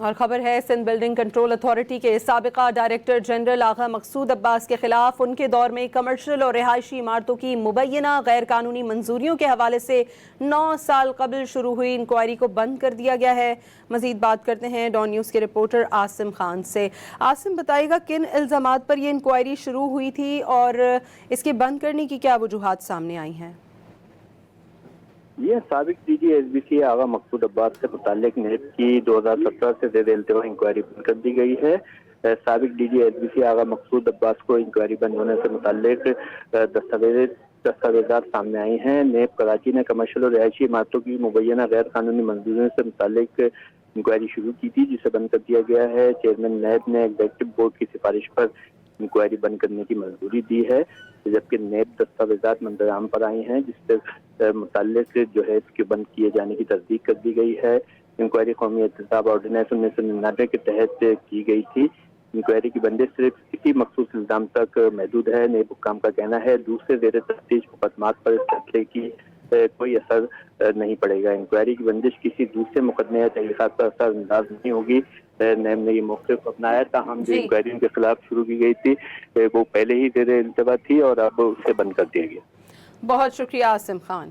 اور خبر ہے سندھ بلڈنگ کنٹرول اتھارٹی کے سابقہ ڈائریکٹر جنرل آغا مقصود عباس کے خلاف ان کے دور میں کمرشل اور رہائشی عمارتوں کی مبینہ غیر قانونی منظوریوں کے حوالے سے 9 سال قبل شروع ہوئی انکوائری کو بند کر دیا گیا ہے۔ مزید بات کرتے ہیں ڈان نیوز کے رپورٹر عاصم خان سے۔ عاصم، بتائے گا کن الزامات پر یہ انکوائری شروع ہوئی تھی اور اس کے بند کرنے کی کیا وجوہات سامنے آئی ہیں؟ یہ سابق D G S B C Agha Maqsood Abbas سے متعلق نیب کی 2017 سے زیر التوا انکوائری بند کر دی گئی ہے۔ سابق D G S B C Agha Maqsood Abbas کو انکوائری بند ہونے سے متعلق دستاویزات سامنے آئی ہیں۔ نیب کراچی نے کمرشل اور رہائشی عمارتوں کی مبینہ غیر قانونی منظوریوں سے متعلق انکوائری شروع کی تھی، جسے بند کر دیا گیا ہے۔ چیئرمین نیب نے ایگزیکٹو بورڈ کی سفارش پر انکوائری بند کرنے کی منظوری دی ہے، جبکہ نیب دستاویزات منظر عام پر آئی ہیں جس سے متعلق جو ہے اس کے بند کیے جانے کی تصدیق کر دی گئی ہے۔ انکوائری قومی احتساب آرڈیننس 1999 کے تحت کی گئی تھی۔ انکوائری کی بندش صرف کسی مخصوص الزام تک محدود ہے۔ نیب حکام کا کہنا ہے دوسرے زیر تفتیش مقدمات پر اس فیصلے کی کوئی اثر نہیں پڑے گا۔ انکوائری کی بندش کسی دوسرے مقدمے یا تحقیقات پر اثر انداز نہیں ہوگی۔ نیب نے یہ موقف اپنایا، تاہم جو انکوائری ان کے خلاف شروع کی گئی تھی وہ پہلے ہی زیر التوا تھی اور اب اسے بند کر دیا گیا۔ بہت شکریہ عاصم خان۔